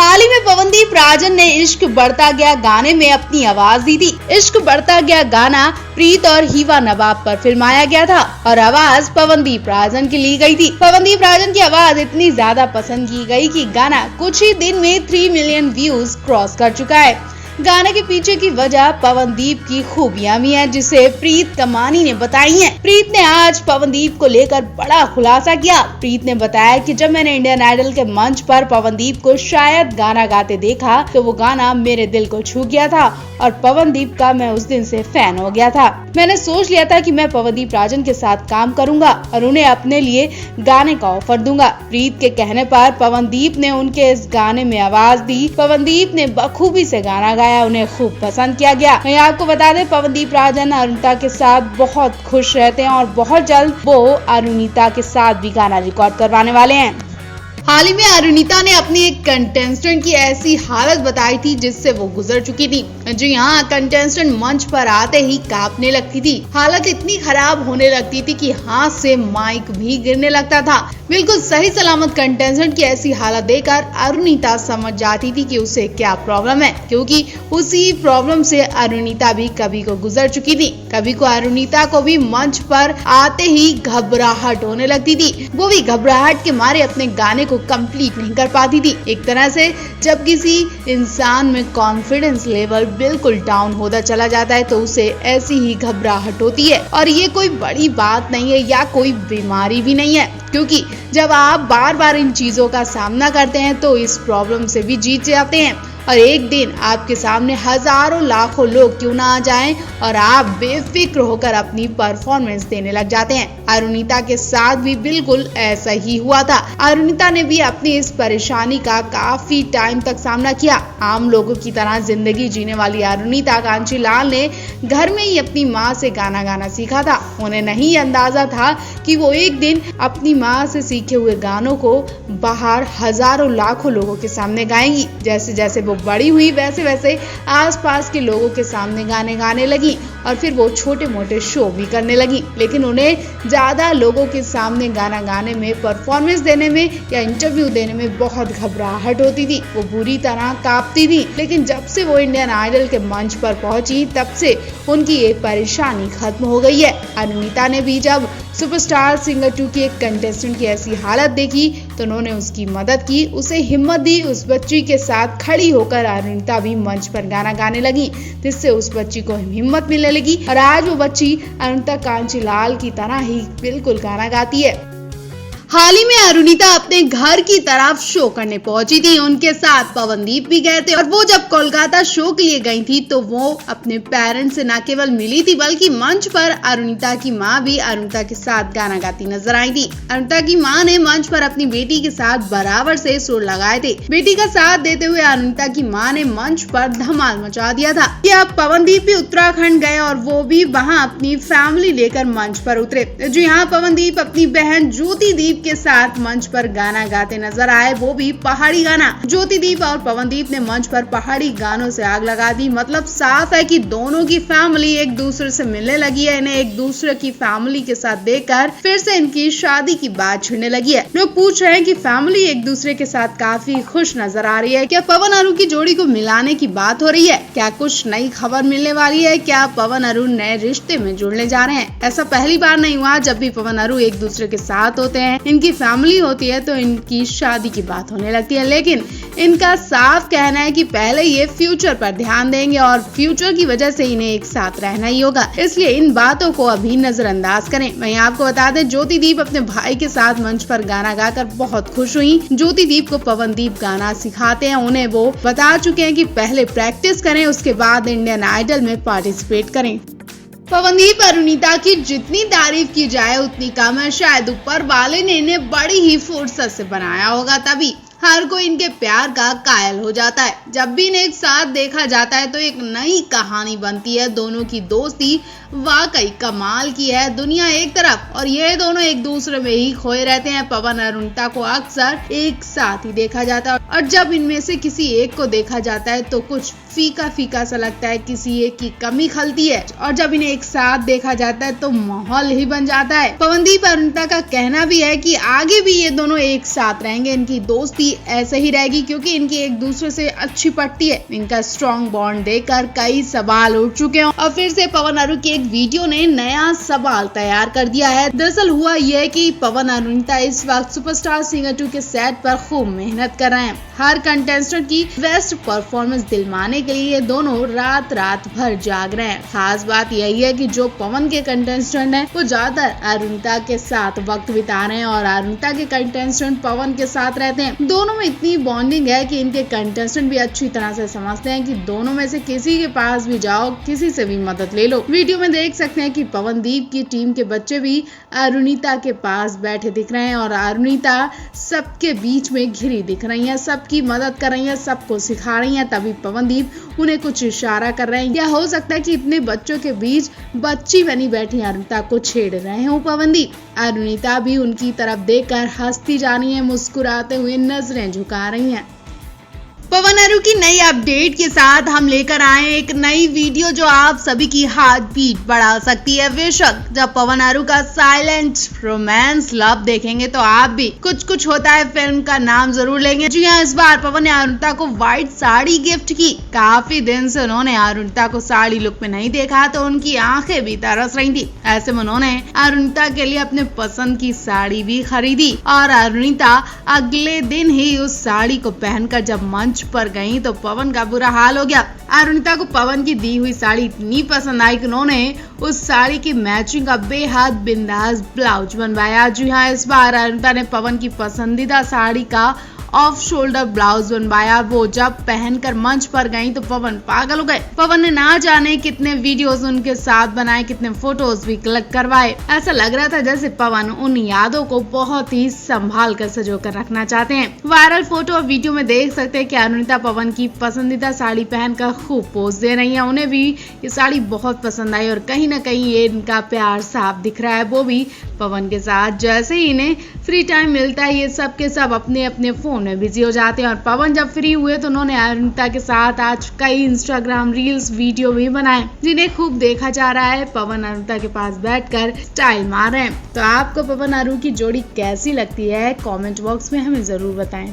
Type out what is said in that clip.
हाल ही में पवनदीप राजन ने इश्क बढ़ता गया गाने में अपनी आवाज दी थी। इश्क बढ़ता गया गाना प्रीत और हीवा नवाब पर फिल्माया गया था और आवाज पवनदीप राजन की ली गई थी। पवनदीप राजन की आवाज इतनी ज्यादा पसंद की गई कि गाना कुछ ही दिन में 3 मिलियन व्यूज क्रॉस कर चुका है। गाने के पीछे की वजह पवनदीप की खूबियां भी हैं, जिसे प्रीत कमानी ने बताई हैं। प्रीत ने आज पवनदीप को लेकर बड़ा खुलासा किया। प्रीत ने बताया कि जब मैंने इंडियन आइडल के मंच पर पवनदीप को शायद गाना गाते देखा तो वो गाना मेरे दिल को छू गया था और पवनदीप का मैं उस दिन से फैन हो गया था। मैंने सोच लिया था कि मैं पवनदीप राजन के साथ काम करूंगा और उन्हें अपने लिए गाने का ऑफर दूंगा। प्रीत के कहने पर पवनदीप ने उनके इस गाने में आवाज दी। पवनदीप ने बखूबी से गाना गाया, उन्हें खूब पसंद किया गया। मैं आपको बता दें, पवनदीप राजन अरुणिता के साथ बहुत खुश रहते हैं और बहुत जल्द वो अरुणिता के साथ भी गाना रिकॉर्ड करवाने वाले हैं। हाल ही में अरुणिता ने अपनी एक कंटेस्टेंट की ऐसी हालत बताई थी जिससे वो गुजर चुकी थी। जी हाँ, कंटेस्टेंट मंच पर आते ही कांपने लगती थी। हालत इतनी खराब होने लगती थी कि हाथ से माइक भी गिरने लगता था। बिल्कुल सही सलामत कंटेस्टेंट की ऐसी हालत देखकर अरुणिता समझ जाती थी कि उसे क्या प्रॉब्लम है, क्योंकि उसी प्रॉब्लम से अरुणिता भी कभी को गुजर चुकी थी। कभी को अरुणिता को भी मंच पर आते ही घबराहट होने लगती थी। वो भी घबराहट के मारे अपने गाने को कंप्लीट नहीं कर पाती थी। एक तरह से जब किसी इंसान में कॉन्फिडेंस लेवल बिल्कुल डाउन होता चला जाता है तो उसे ऐसी ही घबराहट होती है। और ये कोई बड़ी बात नहीं है या कोई बीमारी भी नहीं है, क्योंकि जब आप बार बार इन चीजों का सामना करते हैं तो इस प्रॉब्लम से भी जीत जाते हैं और एक दिन आपके सामने हजारों लाखों लोग क्यों ना आ जाएं और आप बेफिक्र होकर अपनी परफॉर्मेंस देने लग जाते हैं। अरुणिता के साथ भी बिल्कुल ऐसा ही हुआ था। अरुणिता ने भी अपनी इस परेशानी का काफी टाइम तक सामना किया। आम लोगों की तरह जिंदगी जीने वाली अरुणिता कांचीलाल ने घर में ही अपनी माँ से गाना गाना सीखा था। उन्हें नहीं अंदाजा था कि वो एक दिन अपनी माँ से सीखे हुए गानों को बाहर हजारों लाखों लोगों के सामने गाएंगी। जैसे जैसे वो बड़ी हुई वैसे वैसे आसपास के लोगों के सामने गाने गाने लगी और फिर वो छोटे मोटे शो भी करने लगी। लेकिन उन्हें ज्यादा लोगों के सामने गाना गाने में, परफॉर्मेंस देने में या इंटरव्यू देने में बहुत घबराहट होती थी। वो बुरी तरह कांपती थी। लेकिन जब से वो इंडियन आइडल के मंच पर पहुंची तब से उनकी ये परेशानी खत्म हो गई है। अरुणिता ने भी जब सुपरस्टार सिंगर 2 की एक कंटेस्टेंट की ऐसी हालत देखी तो उन्होंने उसकी मदद की, उसे हिम्मत दी। उस बच्ची के साथ खड़ी होकर अरुणिता भी मंच पर गाना गाने लगी, जिससे उस बच्ची को हिम्मत मिलने लगी और आज वो बच्ची अरुणिता कांचीलाल की तरह ही बिल्कुल गाना गाती है। हाल ही में अरुणिता अपने घर की तरफ शो करने पहुंची थी। उनके साथ पवनदीप भी गए थे और वो जब कोलकाता शो के लिए गई थी तो वो अपने पेरेंट्स से न केवल मिली थी बल्कि मंच पर अरुणिता की माँ भी अरुणिता के साथ गाना गाती नजर आई थी। अरुणिता की माँ ने मंच पर अपनी बेटी के साथ बराबर से सुर लगाए थे। बेटी का साथ देते हुए अरुणिता की माँ ने मंच पर धमाल मचा दिया था। कि अब पवनदीप भी उत्तराखंड गए और वो भी वहाँ अपनी फैमिली लेकर मंच पर उतरे। जी हाँ, पवनदीप अपनी बहन ज्योतिदीप के साथ मंच पर गाना गाते नजर आए, वो भी पहाड़ी गाना। ज्योतिदीप और पवनदीप ने मंच पर पहाड़ी गानों से आग लगा दी। मतलब साफ है कि दोनों की फैमिली एक दूसरे से मिलने लगी है। इन्हें एक दूसरे की फैमिली के साथ देखकर फिर से इनकी शादी की बात छिड़ने लगी है। लोग पूछ रहे हैं कि फैमिली एक दूसरे के साथ काफी खुश नजर आ रही है। क्या पवन अरुण की जोड़ी को मिलाने की बात हो रही है? क्या कुछ नई खबर मिलने वाली है? क्या पवन अरुण नए रिश्ते में जुड़ने जा रहे हैं? ऐसा पहली बार नहीं हुआ। जब भी पवन अरुण एक दूसरे के साथ होते हैं, इनकी फैमिली होती है तो इनकी शादी की बात होने लगती है। लेकिन इनका साफ कहना है कि पहले ये फ्यूचर पर ध्यान देंगे और फ्यूचर की वजह से इन्हें एक साथ रहना ही होगा, इसलिए इन बातों को अभी नजरअंदाज करें। वहीं आपको बता दें, ज्योतिदीप अपने भाई के साथ मंच पर गाना गाकर बहुत खुश हुई। ज्योतिदीप को पवनदीप गाना सिखाते हैं। उन्हें वो बता चुके हैं कि पहले प्रैक्टिस करें, उसके बाद इंडियन आइडल में पार्टिसिपेट करें। पवनदीप अरुणिता की जितनी तारीफ की जाए उतनी कम है। शायद ऊपर वाले ने इन्हें बड़ी ही फुर्सत से बनाया होगा, तभी हर कोई इनके प्यार का कायल हो जाता है। जब भी इन्हें एक साथ देखा जाता है तो एक नई कहानी बनती है। दोनों की दोस्ती वाकई कमाल की है। दुनिया एक तरफ और ये दोनों एक दूसरे में ही खोए रहते हैं। पवन अरुणिता को अक्सर एक साथ ही देखा जाता है और जब इनमें से किसी एक को देखा जाता है तो कुछ फीका फीका सा लगता है, किसी एक की कमी खलती है और जब इन्हें एक साथ देखा जाता है तो माहौल ही बन जाता है। पवनदीप अरुणिता का कहना भी है कि आगे भी ये दोनों एक साथ रहेंगे। इनकी दोस्ती ऐसे ही रहेगी क्योंकि इनकी एक दूसरे से अच्छी पटती है। इनका स्ट्रॉन्ग बॉन्ड देखकर कई सवाल उठ चुके हैं और फिर से पवन और की एक वीडियो ने नया सवाल तैयार कर दिया है। दरअसल हुआ यह कि पवन और अरुणिता इस वक्त सुपरस्टार सिंगर 2 के सेट पर खूब मेहनत कर रहे हैं। हर कंटेस्टेंट की बेस्ट परफॉर्मेंस दिलवाने के लिए ये दोनों रात भर जाग रहे हैं। खास बात यही है कि जो पवन के कंटेस्टेंट हैं वो ज्यादातर अरुणिता के साथ वक्त बिता रहे हैं और अरुणिता के कंटेस्टेंट पवन के साथ रहते हैं। दोनों में इतनी बॉन्डिंग है कि इनके कंटेस्टेंट भी अच्छी तरह से समझते हैं कि दोनों में से किसी के पास भी जाओ, किसी से भी मदद ले लो। वीडियो में देख सकते हैं कि पवनदीप की टीम के बच्चे भी अरुणिता के पास बैठे दिख रहे हैं और अरुणिता सबके बीच में घिरी दिख रही है, सबकी मदद कर रही है, सबको सिखा रही है। तभी पवनदीप उन्हें कुछ इशारा कर रहे हैं। या हो सकता है कि इतने बच्चों के बीच बच्ची बनी बैठी अरुणिता को छेड़ रहे हो पवनदीप। अरुणिता भी उनकी तरफ देखकर हंसती जा रही है, मुस्कुराते हुए नजरें झुका रही हैं। पवन अरु की नई अपडेट के साथ हम लेकर आए एक नई वीडियो जो आप सभी की हार्ट बीट बढ़ा सकती है। बेशक जब पवन अरु का साइलेंट रोमांस लव देखेंगे तो आप भी कुछ होता है फिल्म का नाम जरूर लेंगे। जी हाँ, इस बार पवन ने अरुणिता को व्हाइट साड़ी गिफ्ट की। काफी दिन से उन्होंने अरुणिता को साड़ी लुक में नहीं देखा तो उनकी आंखें भी तरस रही थी। ऐसे में उन्होंने अरुणिता के लिए अपने पसंद की साड़ी भी खरीदी और अरुणिता अगले दिन ही उस साड़ी को पहनकर जब मंच पर गई तो पवन का बुरा हाल हो गया। अरुणिता को पवन की दी हुई साड़ी इतनी पसंद आई कि उन्होंने उस साड़ी की मैचिंग का बेहद बिंदास ब्लाउज बनवाया। जी हाँ, इस बार अरुणिता ने पवन की पसंदीदा साड़ी का ऑफ शोल्डर ब्लाउज बनवाया। वो जब पहनकर मंच पर गई तो पवन पागल हो गए। पवन ने ना जाने कितने वीडियोस उनके साथ बनाए, कितने फोटोज भी क्लिक करवाए। ऐसा लग रहा था जैसे पवन उन यादों को बहुत ही संभाल कर सजो कर रखना चाहते हैं। वायरल फोटो और वीडियो में देख सकते हैं कि अरुणिता पवन की पसंदीदा साड़ी पहनकर खूब पोज दे रही है। उन्हें भी ये साड़ी बहुत पसंद आई और कहीं ना कहीं ये इनका प्यार साफ दिख रहा है। वो भी पवन के साथ जैसे ही इन्हें फ्री टाइम मिलता है ये सब के सब अपने अपने फोन में बिजी हो जाते हैं। और पवन जब फ्री हुए तो उन्होंने अरुणिता के साथ आज कई इंस्टाग्राम रील्स वीडियो भी बनाए जिन्हें खूब देखा जा रहा है। पवन अरुणिता के पास बैठकर स्टाइल मार रहे हैं। तो आपको पवन अरु की जोड़ी कैसी लगती है? कमेंट बॉक्स में हमें जरूर बताएं।